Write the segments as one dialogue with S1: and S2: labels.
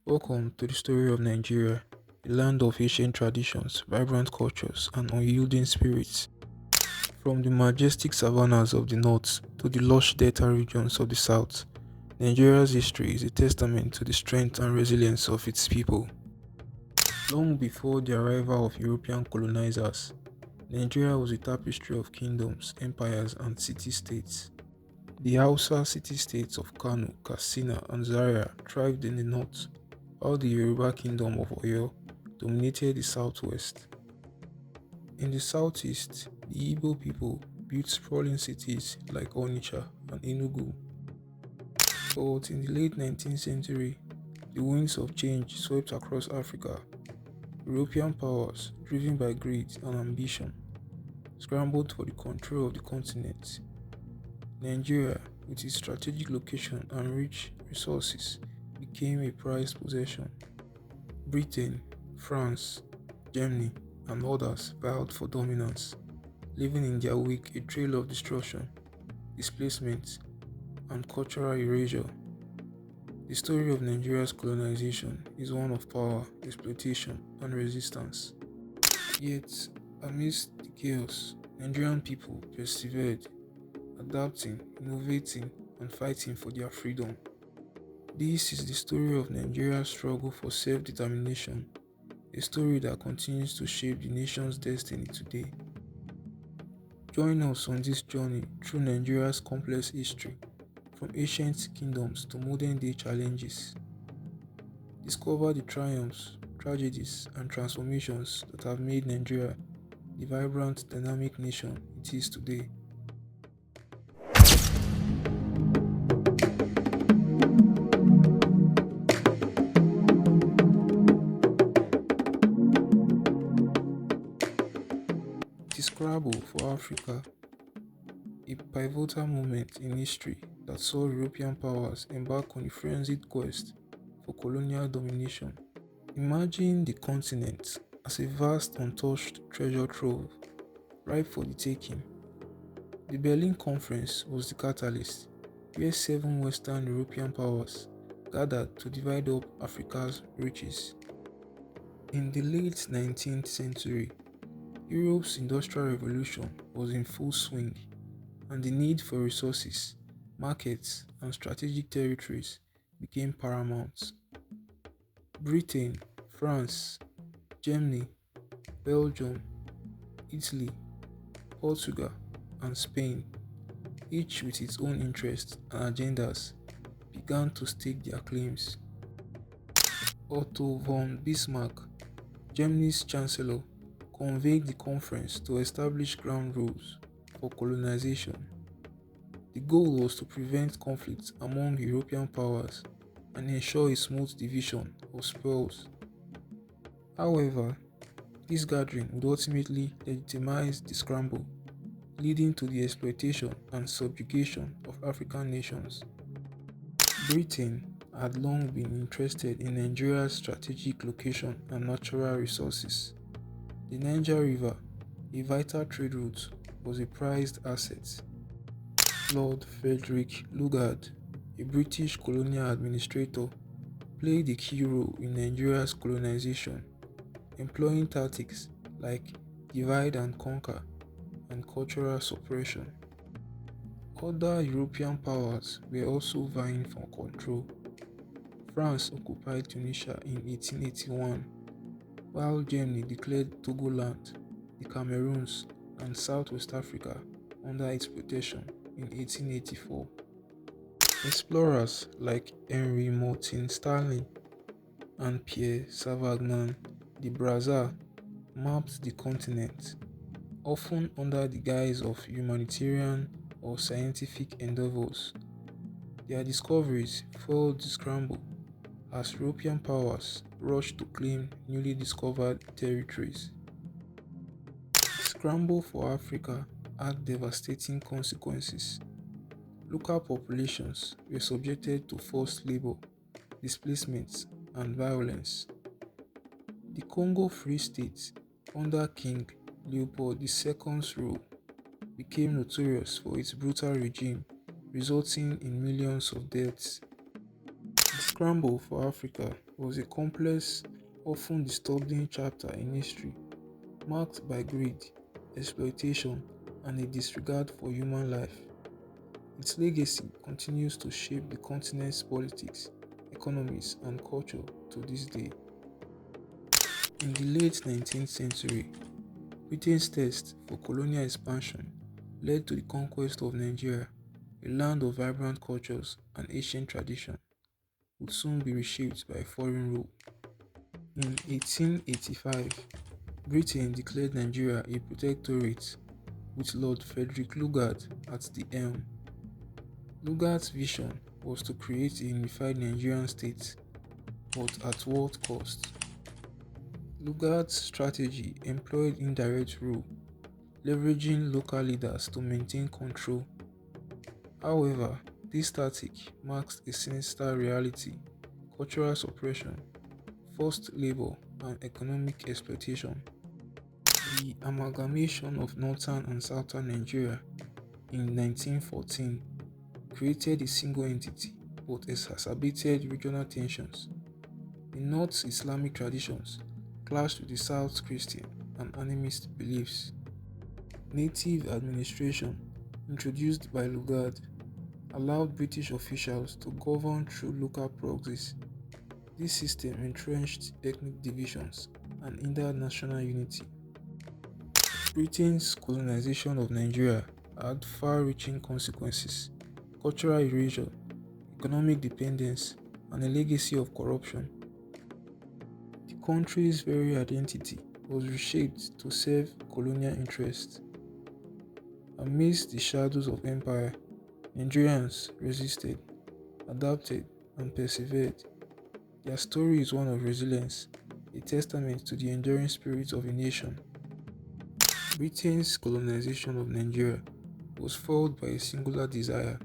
S1: Welcome to the story of Nigeria, a land of ancient traditions, vibrant cultures, and unyielding spirits. From the majestic savannas of the north to the lush delta regions of the south, Nigeria's history is a testament to the strength and resilience of its people. Long before the arrival of European colonizers, Nigeria was a tapestry of kingdoms, empires, and city-states. The Hausa city-states of Kano, Katsina, and Zaria thrived in the north, while the Yoruba kingdom of Oyo dominated the southwest. In the southeast, the Igbo people built sprawling cities like Onitsha and Enugu. But in the late 19th century, the winds of change swept across Africa. European powers, driven by greed and ambition, scrambled for the control of the continent. Nigeria, with its strategic location and rich resources, became a prized possession. Britain, France, Germany, and others vied for dominance, leaving in their wake a trail of destruction, displacement, and cultural erasure. The story of Nigeria's colonization is one of power, exploitation, and resistance. Yet, amidst the chaos, Nigerian people persevered, adapting, innovating, and fighting for their freedom. This is the story of Nigeria's struggle for self-determination, a story that continues to shape the nation's destiny today. Join us on this journey through Nigeria's complex history, from ancient kingdoms to modern-day challenges. Discover the triumphs, tragedies, and transformations that have made Nigeria the vibrant, dynamic nation it is today. The Scramble for Africa, a pivotal moment in history that saw European powers embark on a frenzied quest for colonial domination. Imagine the continent as a vast untouched treasure trove, ripe for the taking. The Berlin Conference was the catalyst, where seven Western European powers gathered to divide up Africa's riches. In the late 19th century, Europe's Industrial Revolution was in full swing, and the need for resources, markets, and strategic territories became paramount. Britain, France, Germany, Belgium, Italy, Portugal, and Spain, each with its own interests and agendas, began to stake their claims. Otto von Bismarck, Germany's chancellor, convened the conference to establish ground rules for colonization. The goal was to prevent conflicts among European powers and ensure a smooth division of spoils. However, this gathering would ultimately legitimize the scramble, leading to the exploitation and subjugation of African nations. Britain had long been interested in Nigeria's strategic location and natural resources. The Niger River, a vital trade route, was a prized asset. Lord Frederick Lugard, a British colonial administrator, played a key role in Nigeria's colonization, employing tactics like divide and conquer and cultural suppression. Other European powers were also vying for control. France occupied Tunisia in 1881, while Germany declared Togoland, the Cameroons, and Southwest Africa under its protection in 1884. Explorers like Henry Morton Stanley and Pierre Savagnin de Brazza mapped the continent, often under the guise of humanitarian or scientific endeavors. Their discoveries fueled the scramble as European powers rushed to claim newly discovered territories. The scramble for Africa had devastating consequences. Local populations were subjected to forced labor, displacement, and violence. The Congo Free State, under King Leopold II's rule, became notorious for its brutal regime, resulting in millions of deaths. The Scramble for Africa was a complex, often disturbing chapter in history, marked by greed, exploitation, and a disregard for human life. Its legacy continues to shape the continent's politics, economies, and culture to this day. In the late 19th century, Britain's test for colonial expansion led to the conquest of Nigeria, a land of vibrant cultures and ancient tradition, would soon be reshaped by foreign rule. In 1885, Britain declared Nigeria a protectorate with Lord Frederick Lugard at the helm. Lugard's vision was to create a unified Nigerian state, but at what cost? Lugard's strategy employed indirect rule, leveraging local leaders to maintain control. However, this tactic masks a sinister reality: cultural suppression, forced labor, and economic exploitation. The amalgamation of northern and southern Nigeria in 1914 created a single entity but exacerbated regional tensions. The North's Islamic traditions clashed with the South's Christian and animist beliefs. Native administration, introduced by Lugard, allowed British officials to govern through local proxies. This system entrenched ethnic divisions and hindered national unity. Britain's colonization of Nigeria had far-reaching consequences: cultural erasure, economic dependence, and a legacy of corruption. The country's very identity was reshaped to serve colonial interests. Amidst the shadows of empire, Nigerians resisted, adapted, and persevered. Their story is one of resilience, a testament to the enduring spirit of a nation. Britain's colonization of Nigeria was fueled by a singular desire: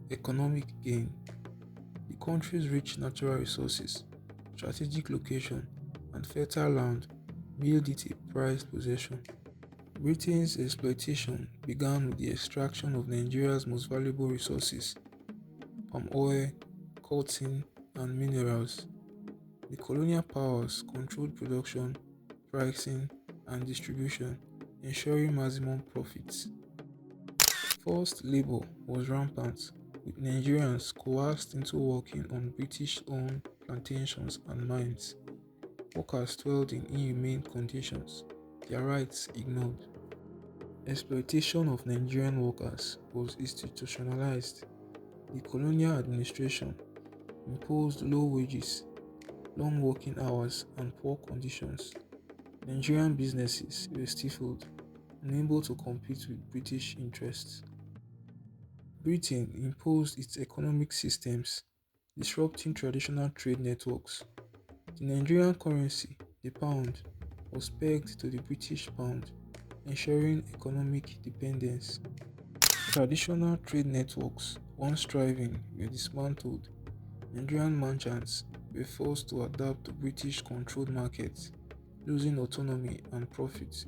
S1: economic gain. The country's rich natural resources, strategic location, and fertile land made it a prized possession. Britain's exploitation began with the extraction of Nigeria's most valuable resources: palm oil, cotton, and minerals. The colonial powers controlled production, pricing, and distribution, ensuring maximum profits. Forced labor was rampant, with Nigerians coerced into working on British-owned plantations and mines. Workers toiled in inhumane conditions, their rights ignored. Exploitation of Nigerian workers was institutionalized. The colonial administration imposed low wages, long working hours, and poor conditions. Nigerian businesses were stifled, unable to compete with British interests. Britain imposed its economic systems, disrupting traditional trade networks. The Nigerian currency, the pound, was pegged to the British pound, ensuring economic dependence. Traditional trade networks, once thriving, were dismantled. Nigerian merchants were forced to adapt to British-controlled markets, losing autonomy and profit.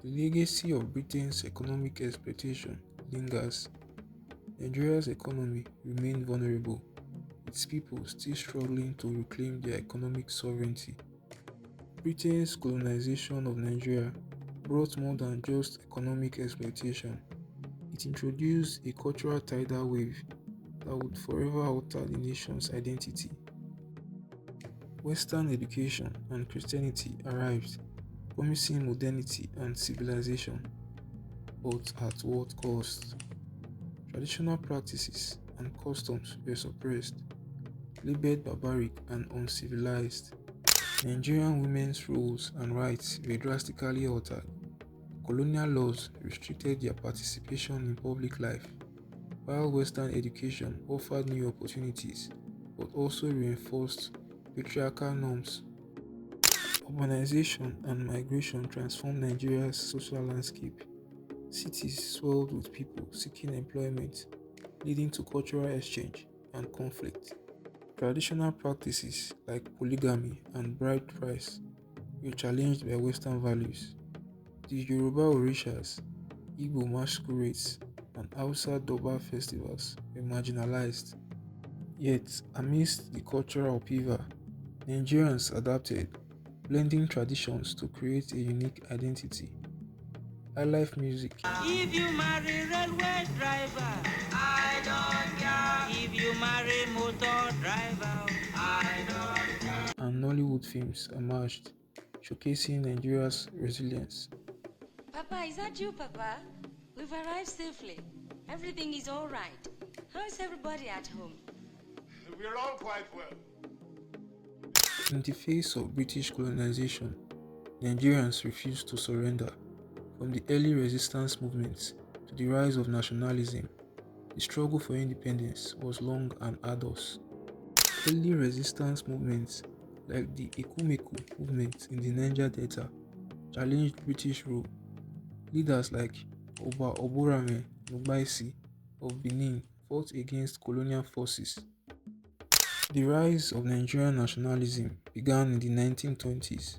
S1: The legacy of Britain's economic exploitation lingers. Nigeria's economy remained vulnerable, its people still struggling to reclaim their economic sovereignty. Britain's colonization of Nigeria brought more than just economic exploitation. It introduced a cultural tidal wave that would forever alter the nation's identity. Western education and Christianity arrived, promising modernity and civilization, but at what cost? Traditional practices and customs were suppressed, labeled barbaric and uncivilized. Nigerian women's roles and rights were drastically altered. Colonial laws restricted their participation in public life, while Western education offered new opportunities but also reinforced patriarchal norms. Urbanization and migration transformed Nigeria's social landscape. Cities swelled with people seeking employment, leading to cultural exchange and conflict. Traditional practices like polygamy and bride price were challenged by Western values. The Yoruba Orishas, Igbo masquerades, and Hausa Durbar festivals were marginalized. Yet, amidst the cultural upheaval, Nigerians adapted, blending traditions to create a unique identity. Highlife music
S2: If you marry railway driver, I don't care. If you marry motor driver, I don't care.
S1: and Nollywood films emerged, showcasing Nigeria's resilience.
S3: Papa, is that you, Papa? We've arrived safely. Everything is all right. How is everybody at home?
S4: We're all quite well.
S1: In the face of British colonization, Nigerians refused to surrender. From the early resistance movements to the rise of nationalism, the struggle for independence was long and arduous. Early resistance movements like the Ekumeku movement in the Niger Delta challenged British rule. Leaders like Oba Oborame Nugbaisi of Benin fought against colonial forces. The rise of Nigerian nationalism began in the 1920s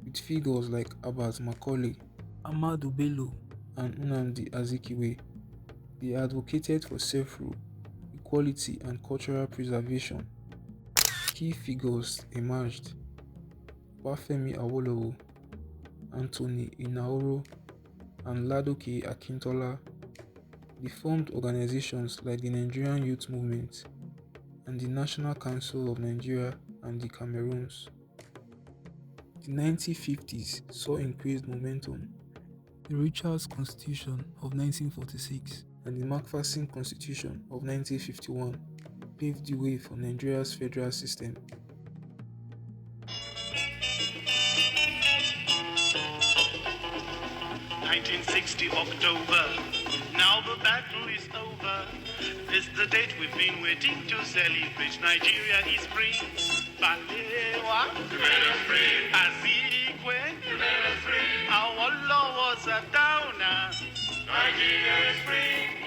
S1: with figures like Abat Macaulay, Ahmadu Bello, and Nnamdi Azikiwe. They advocated for self-rule, equality, and cultural preservation. Key figures emerged: Obafemi Awolowo, Anthony Inaoro, and Ladoke Akintola. They formed organizations like the Nigerian Youth Movement and the National Council of Nigeria and the Cameroons. The 1950s saw increased momentum. The Richards Constitution of 1946 and the Macpherson Constitution of 1951 paved the way for Nigeria's federal system.
S5: 1960 October, now the battle is over. This the date we've been waiting to celebrate. Nigeria is free. Balewa, Azikwe, our law was a downer. Nigeria is free.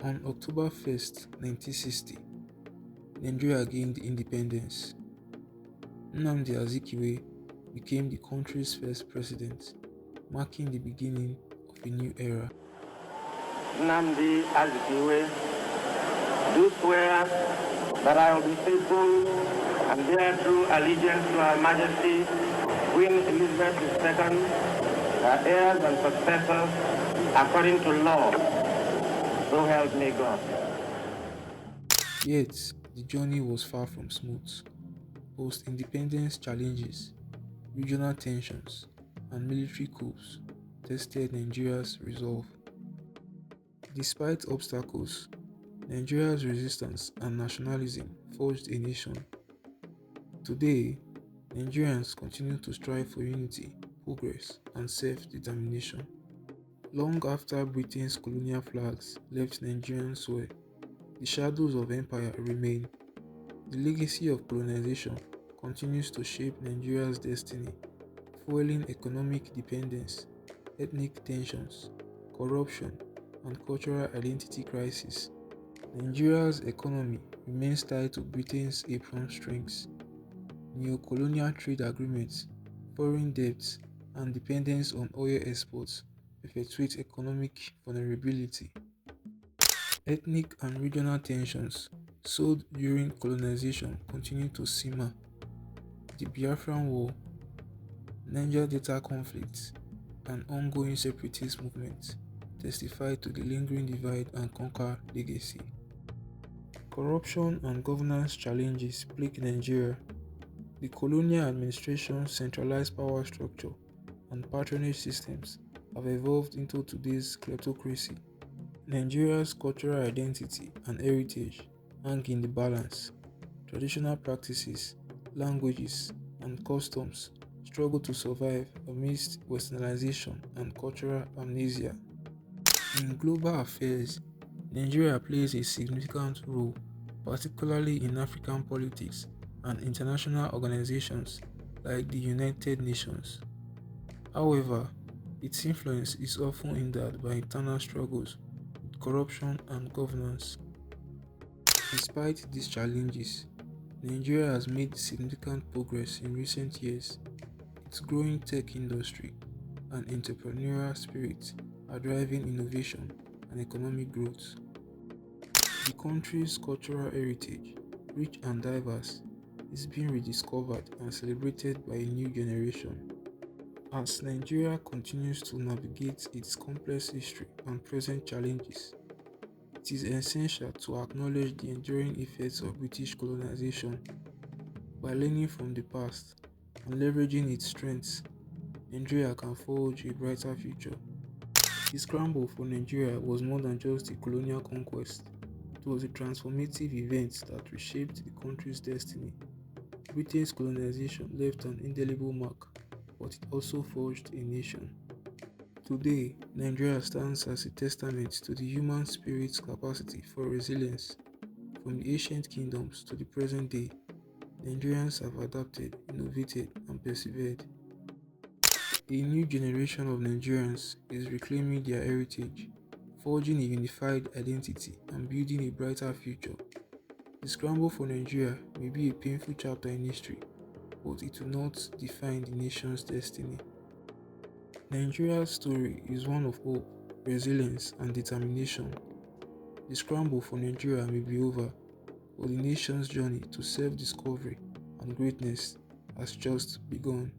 S1: On October 1st, 1960, Nigeria gained independence. Nnamdi Azikiwe became the country's first president, marking the beginning of a new era.
S6: Nnamdi Azikiwe, do swear that I will be faithful and bear true allegiance to Her Majesty Queen Elizabeth II, her heirs and successors, according to law. So help me God.
S1: Yet, the journey was far from smooth. Post-independence challenges, regional tensions, and military coups tested Nigeria's resolve. Despite obstacles, Nigeria's resistance and nationalism forged a nation. Today, Nigerians continue to strive for unity, progress, and self-determination. Long after Britain's colonial flags left Nigerian soil, the shadows of empire remain. The legacy of colonization continues to shape Nigeria's destiny, fueling economic dependence, ethnic tensions, corruption, and cultural identity crisis. Nigeria's economy remains tied to Britain's apron strings. Neo-colonial trade agreements, foreign debts, and dependence on oil exports perpetuate economic vulnerability. Ethnic and regional tensions sowed during colonization continue to simmer. The Biafran War, Niger Delta conflicts, and ongoing separatist movements testify to the lingering divide and conquer legacy. Corruption and governance challenges plague Nigeria. The colonial administration's centralized power structure and patronage systems have evolved into today's kleptocracy. Nigeria's cultural identity and heritage hang in the balance. Traditional practices, languages, and customs struggle to survive amidst westernization and cultural amnesia. In global affairs, Nigeria plays a significant role, particularly in African politics and international organizations like the United Nations. However, its influence is often hindered by internal struggles with corruption and governance. Despite these challenges, Nigeria has made significant progress in recent years. Its growing tech industry and entrepreneurial spirit are driving innovation and economic growth. The country's cultural heritage, rich and diverse, is being rediscovered and celebrated by a new generation. As Nigeria continues to navigate its complex history and present challenges, it is essential to acknowledge the enduring effects of British colonization. By learning from the past and leveraging its strengths, Nigeria can forge a brighter future. The scramble for Nigeria was more than just a colonial conquest. It was a transformative event that reshaped the country's destiny. Britain's colonization left an indelible mark, but it also forged a nation. Today, Nigeria stands as a testament to the human spirit's capacity for resilience. From the ancient kingdoms to the present day, Nigerians have adapted, innovated, and persevered. A new generation of Nigerians is reclaiming their heritage, forging a unified identity, and building a brighter future. The scramble for Nigeria may be a painful chapter in history, but it will not define the nation's destiny. Nigeria's story is one of hope, resilience, and determination. The scramble for Nigeria may be over, but the nation's journey to self discovery and greatness has just begun.